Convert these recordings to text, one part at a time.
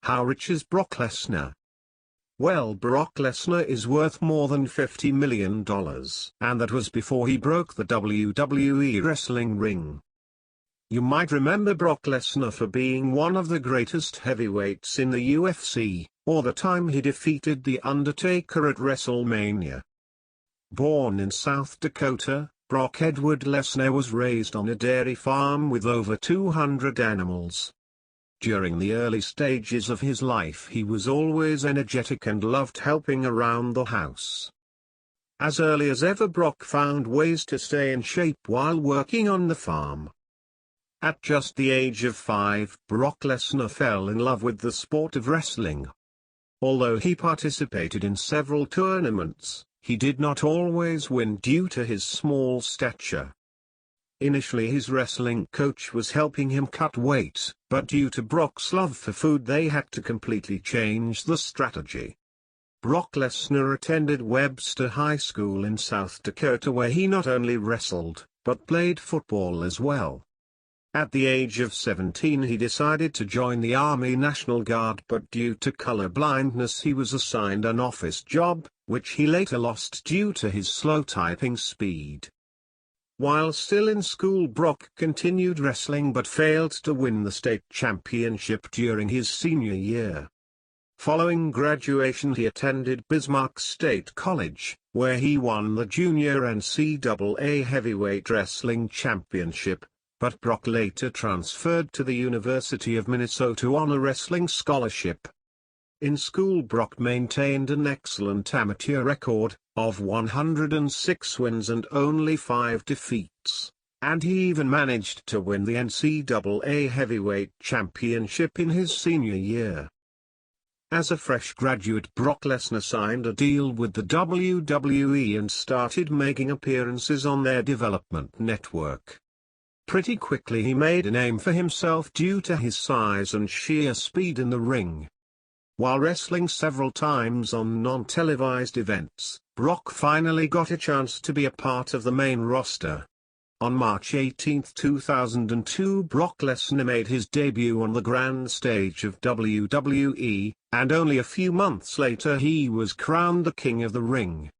How rich is Brock Lesnar? Well, Brock Lesnar is worth more than $50 million, and that was before he broke the WWE wrestling ring. You might remember Brock Lesnar for being one of the greatest heavyweights in the UFC, or the time he defeated The Undertaker at WrestleMania. Born in South Dakota, Brock Edward Lesnar was raised on a dairy farm with over 200 animals. During the early stages of his life he was always energetic and loved helping around the house. As early as ever, Brock found ways to stay in shape while working on the farm. At just the age of 5, Brock Lesnar fell in love with the sport of wrestling. Although he participated in several tournaments, he did not always win due to his small stature. Initially his wrestling coach was helping him cut weight, but due to Brock's love for food they had to completely change the strategy. Brock Lesnar attended Webster High School in South Dakota where he not only wrestled, but played football as well. At the age of 17 he decided to join the Army National Guard, but due to color blindness he was assigned an office job, which he later lost due to his slow typing speed. While still in school, Brock continued wrestling but failed to win the state championship during his senior year. Following graduation he attended Bismarck State College, where he won the junior NCAA heavyweight wrestling championship, but Brock later transferred to the University of Minnesota on a wrestling scholarship. In school Brock maintained an excellent amateur record, of 106 wins and only 5 defeats, and he even managed to win the NCAA heavyweight championship in his senior year. As a fresh graduate, Brock Lesnar signed a deal with the WWE and started making appearances on their development network. Pretty quickly he made a name for himself due to his size and sheer speed in the ring. While wrestling several times on non-televised events, Brock finally got a chance to be a part of the main roster. On March 18, 2002, Brock Lesnar made his debut on the grand stage of WWE, and only a few months later he was crowned the King of the Ring.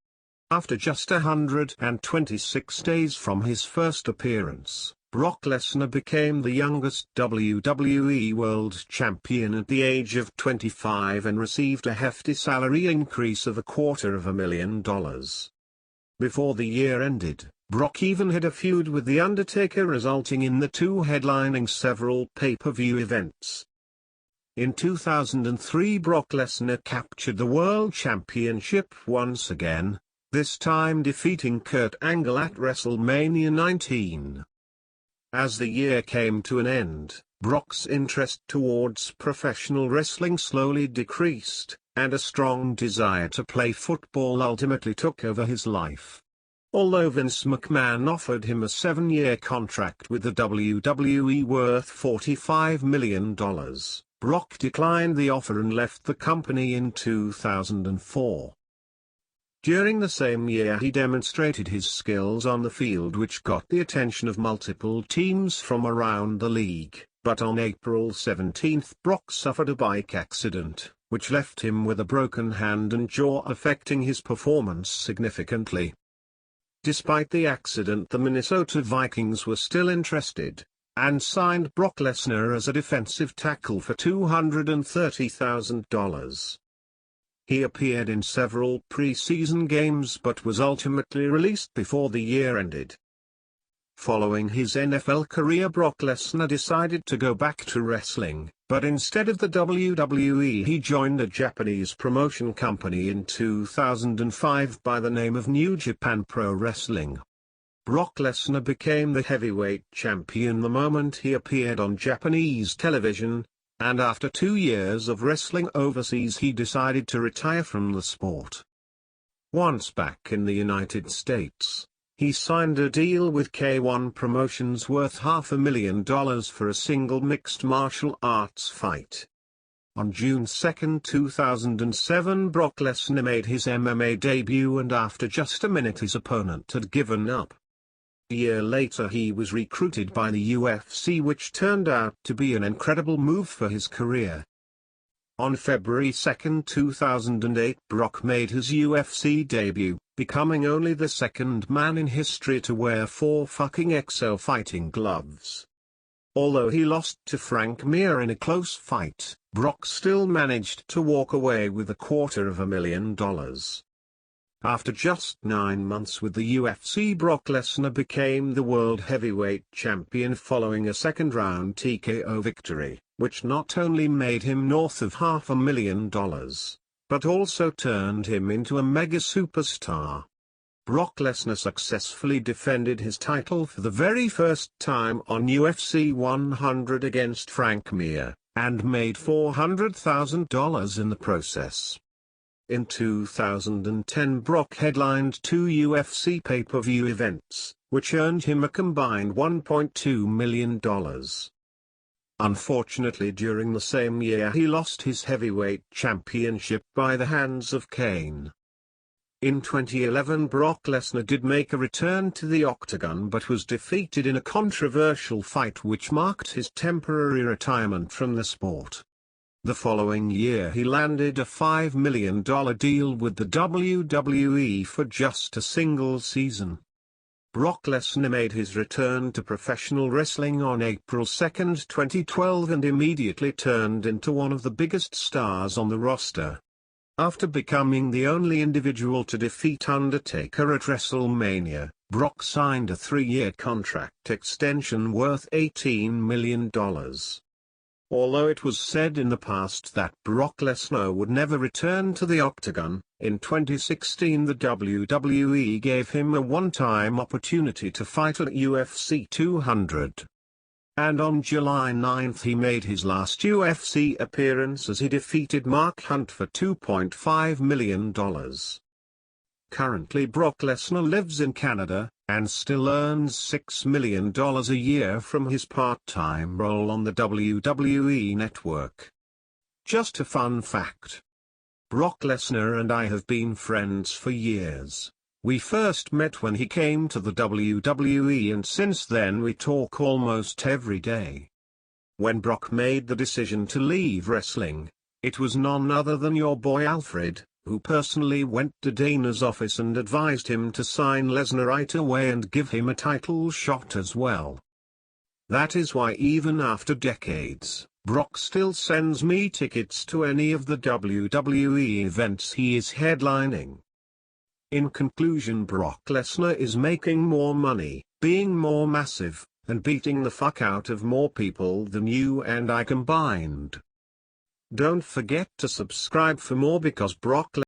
After just 126 days from his first appearance, Brock Lesnar became the youngest WWE World Champion at the age of 25 and received a hefty salary increase of $250,000. Before the year ended, Brock even had a feud with The Undertaker, resulting in the two headlining several pay-per-view events. In 2003 Brock Lesnar captured the World Championship once again, this time defeating Kurt Angle at WrestleMania 19. As the year came to an end, Brock's interest towards professional wrestling slowly decreased, and a strong desire to play football ultimately took over his life. Although Vince McMahon offered him a 7-year contract with the WWE worth $45 million, Brock declined the offer and left the company in 2004. During the same year he demonstrated his skills on the field, which got the attention of multiple teams from around the league, but on April 17 Brock suffered a bike accident, which left him with a broken hand and jaw, affecting his performance significantly. Despite the accident, the Minnesota Vikings were still interested, and signed Brock Lesnar as a defensive tackle for $230,000. He appeared in several preseason games but was ultimately released before the year ended. Following his NFL career, Brock Lesnar decided to go back to wrestling, but instead of the WWE he joined a Japanese promotion company in 2005 by the name of New Japan Pro Wrestling. Brock Lesnar became the heavyweight champion the moment he appeared on Japanese television, and after 2 years of wrestling overseas he decided to retire from the sport. Once back in the United States, he signed a deal with K1 Promotions worth $500,000 for a single mixed martial arts fight. On June 2, 2007, Brock Lesnar made his MMA debut, and after just a minute his opponent had given up. A year later he was recruited by the UFC, which turned out to be an incredible move for his career. On February 2, 2008, Brock made his UFC debut, becoming only the second man in history to wear 4 fucking XL fighting gloves. Although he lost to Frank Mir in a close fight, Brock still managed to walk away with $250,000. After just 9 months with the UFC, Brock Lesnar became the world heavyweight champion following a second-round TKO victory, which not only made him north of $500,000, but also turned him into a mega superstar. Brock Lesnar successfully defended his title for the very first time on UFC 100 against Frank Mir, and made $400,000 in the process. In 2010, Brock headlined 2 UFC pay-per-view events, which earned him a combined $1.2 million. Unfortunately, during the same year he lost his heavyweight championship by the hands of Kane. In 2011, Brock Lesnar did make a return to the octagon but was defeated in a controversial fight which marked his temporary retirement from the sport. The following year he landed a $5 million deal with the WWE for just a single season. Brock Lesnar made his return to professional wrestling on April 2, 2012 and immediately turned into one of the biggest stars on the roster. After becoming the only individual to defeat Undertaker at WrestleMania, Brock signed a 3-year contract extension worth $18 million. Although it was said in the past that Brock Lesnar would never return to the octagon, in 2016 the WWE gave him a one-time opportunity to fight at UFC 200. And on July 9 he made his last UFC appearance as he defeated Mark Hunt for $2.5 million. Currently Brock Lesnar lives in Canada, and still earns $6 million a year from his part-time role on the WWE network. Just a fun fact. Brock Lesnar and I have been friends for years. We first met when he came to the WWE and since then we talk almost every day. When Brock made the decision to leave wrestling, it was none other than your boy Alfred, who personally went to Dana's office and advised him to sign Lesnar right away and give him a title shot as well. That is why even after decades, Brock still sends me tickets to any of the WWE events he is headlining. In conclusion, Brock Lesnar is making more money, being more massive, and beating the fuck out of more people than you and I combined. Don't forget to subscribe for more because Brock